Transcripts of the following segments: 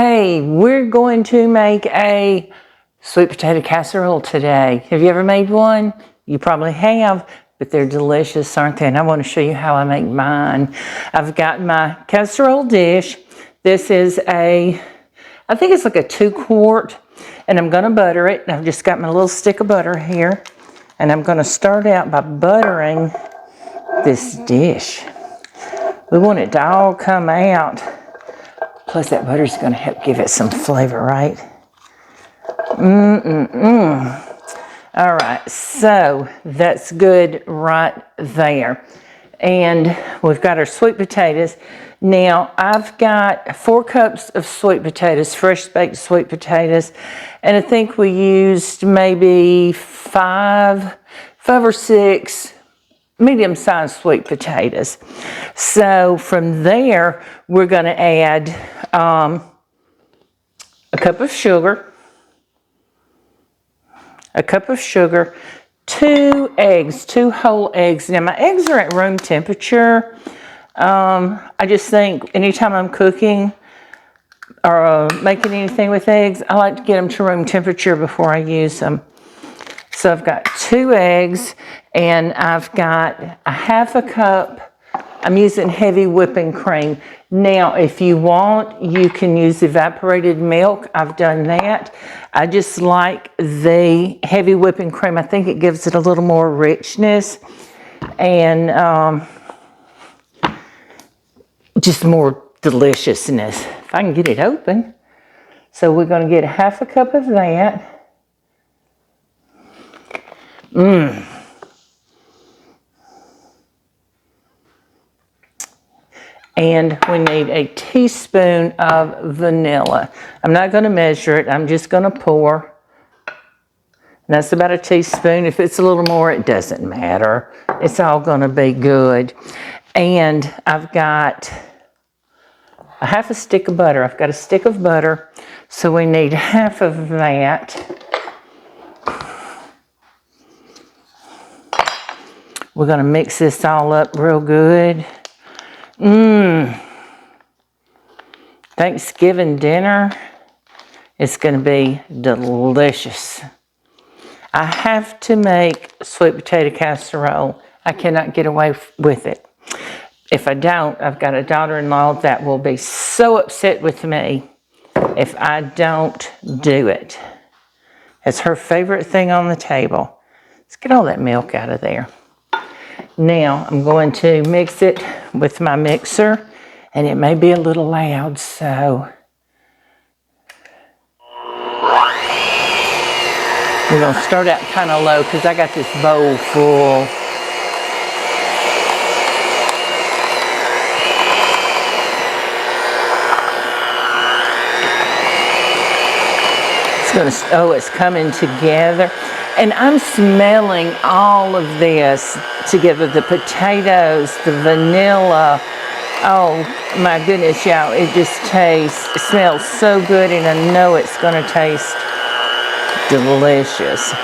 Hey, we're going to make a sweet potato casserole today. Have you ever made one? You probably have, but they're delicious, aren't they? And I want to show you how I make mine. I've got my casserole dish. This is I think it's like a 2-quart, and I'm going to butter it. I've just got my little stick of butter here, and I'm going to start out by buttering this dish. We want it to all come out. Plus that butter is going to help give it some flavor, right? All right, so that's good right there. And we've got our sweet potatoes. Now, I've got 4 cups of sweet potatoes, fresh baked sweet potatoes. And I think we used maybe 5 or 6 medium-sized sweet potatoes. So from there, we're going to add a cup of sugar, 2 eggs, 2 whole eggs. Now my eggs are at room temperature. I just think anytime I'm cooking or making anything with eggs, I like to get them to room temperature before I use them. So I've got 2 eggs, and I've got a 1/2 cup. I'm using heavy whipping cream. Now, if you want, you can use evaporated milk. I've done that. I just like the heavy whipping cream. I think it gives it a little more richness and just more deliciousness. If I can get it open. So we're going to get a 1/2 cup of that. And we need a teaspoon of vanilla. I'm not going to measure it. I'm just going to pour. And that's about a teaspoon. If it's a little more, it doesn't matter. It's all going to be good. And I've got a 1/2 stick of butter. I've got a stick of butter. So we need 1/2 of that. We're going to mix this all up real good. Thanksgiving dinner is going to be delicious. I have to make sweet potato casserole. I cannot get away with it. If I don't, I've got a daughter-in-law that will be so upset with me if I don't do it. It's her favorite thing on the table. Let's get all that milk out of there. Now, I'm going to mix it with my mixer, and it may be a little loud, so we're going to start out kind of low because I got this bowl full. It's coming together. And I'm smelling all of this together, the potatoes, the vanilla. Oh my goodness, y'all, it smells so good, and I know it's gonna taste delicious.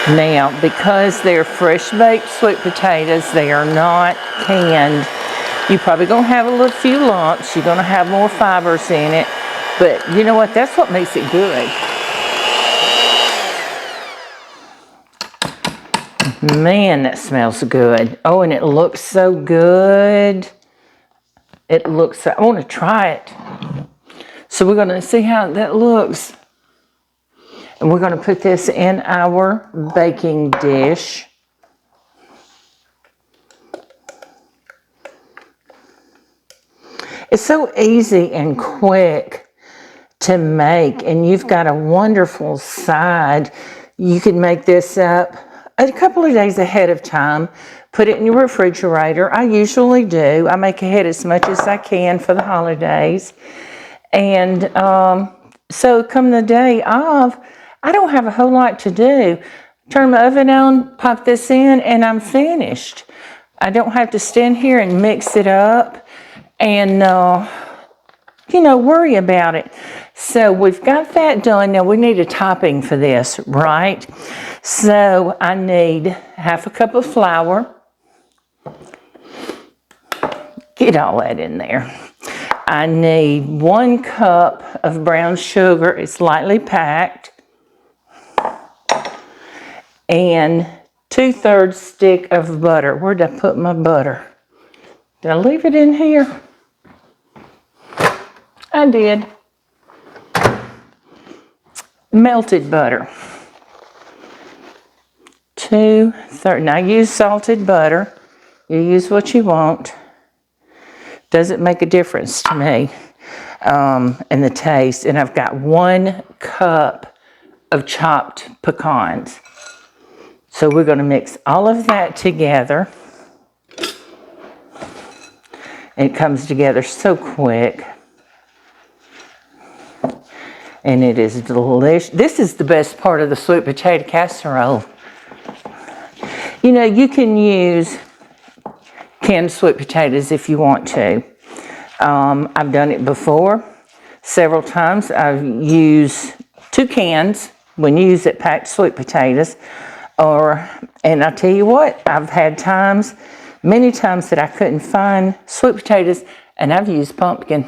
Now, because they're fresh baked sweet potatoes, they are not canned. You're probably gonna have a few lumps, you're gonna have more fibers in it, but you know what, that's what makes it good. Man, that smells good. Oh, and it looks so good. I want to try it. So we're going to see how that looks. And we're going to put this in our baking dish. It's so easy and quick to make, and you've got a wonderful side. You can make this up a couple of days ahead of time. Put it in your refrigerator. I usually do. I make ahead as much as I can for the holidays. And so come the day of, I don't have a whole lot to do. Turn my oven on, pop this in, and I'm finished. I don't have to stand here and mix it up and worry about it. So we've got that done. Now we need a topping for this, right? So I need 1/2 cup of flour. Get all that in there. I need 1 cup of brown sugar. It's lightly packed. And 2/3 stick of butter. Where'd I put my butter? Did I leave it in here? I did. Melted butter. 2/3. Now I use salted butter. You use what you want. Doesn't make a difference to me in the taste. And I've got 1 cup of chopped pecans. So we're going to mix all of that together. It comes together so quick. And it is delicious. This is the best part of the sweet potato casserole. You know, you can use canned sweet potatoes if you want to. I've done it before several times. I've used 2 cans when you use it packed sweet potatoes. And I tell you what, I've had many times that I couldn't find sweet potatoes, and I've used pumpkin.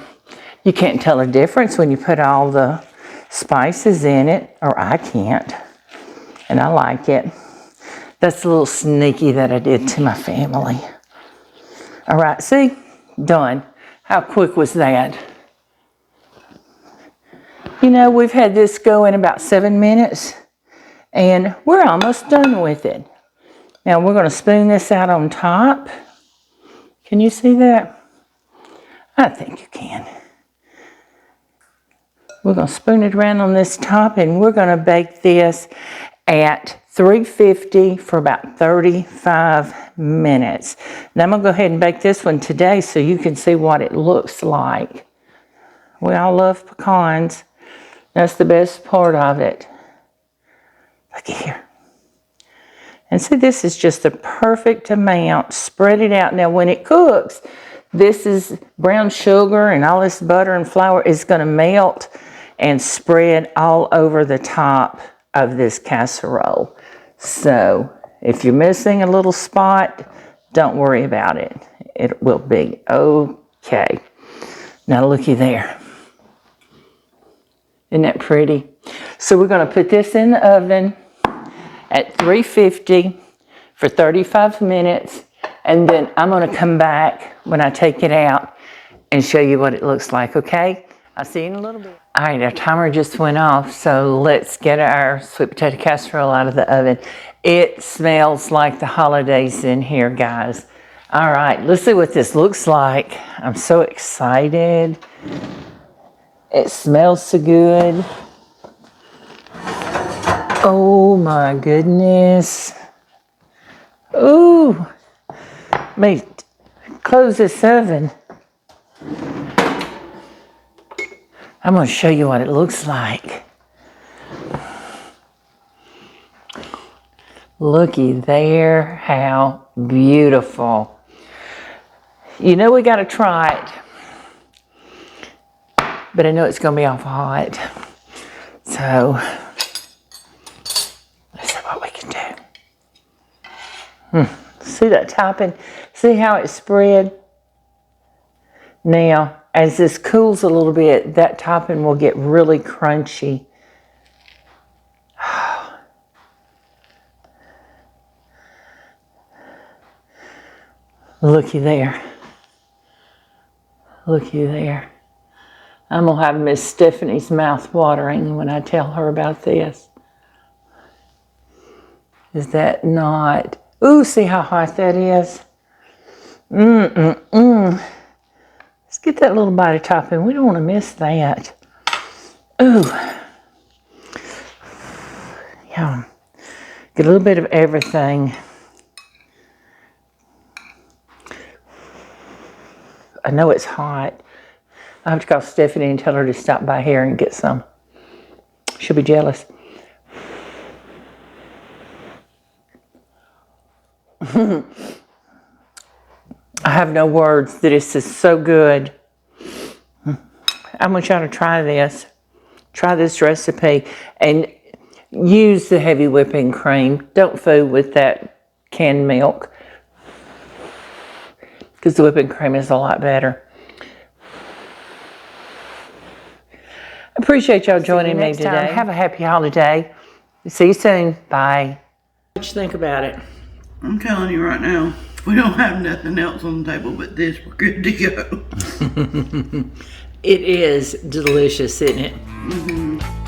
You can't tell a difference when you put all the spices in it, or I can't. And I like it. That's a little sneaky that I did to my family. All right, see? Done. How quick was that? You know, we've had this go in about 7 minutes, and we're almost done with it. Now we're going to spoon this out on top. Can you see that? I think you can. We're going to spoon it around on this top, and we're going to bake this at 350 for about 35 minutes. Now I'm going to go ahead and bake this one today so you can see what it looks like. We all love pecans. That's the best part of it. Look at here. And see, this is just the perfect amount. Spread it out. Now when it cooks, this is brown sugar and all this butter and flour is going to melt and spread all over the top of this casserole. So if you're missing a little spot, don't worry about it. It will be okay. Now looky there. Isn't that pretty? So we're going to put this in the oven at 350 for 35 minutes. And then I'm going to come back when I take it out and show you what it looks like, okay? I'll see you in a little bit. All right, our timer just went off, so let's get our sweet potato casserole out of the oven. It smells like the holidays in here, guys. All right, let's see what this looks like. I'm so excited. It smells so good. Oh my goodness. Ooh. Let me close this oven. I'm going to show you what it looks like. Looky there, how beautiful. You know we got to try it. But I know it's going to be awful hot. So, let's see what we can do. See that topping? See how it spread? Now, as this cools a little bit, that topping will get really crunchy. Looky there. Looky there. I'm going to have Miss Stephanie's mouth watering when I tell her about this. Is that not? Ooh, see how hot that is? Let's get that little bite of topping. We don't want to miss that. Ooh. Yeah. Get a little bit of everything. I know it's hot. I have to call Stephanie and tell her to stop by here and get some. She'll be jealous. I have no words. This is so good. I want y'all to try this. Try this recipe and use the heavy whipping cream. Don't fool with that canned milk because the whipping cream is a lot better. Appreciate y'all joining me today. Have a happy holiday. See you soon. Bye. What you think about it? I'm telling you right now, we don't have nothing else on the table but this. We're good to go. It is delicious, isn't it?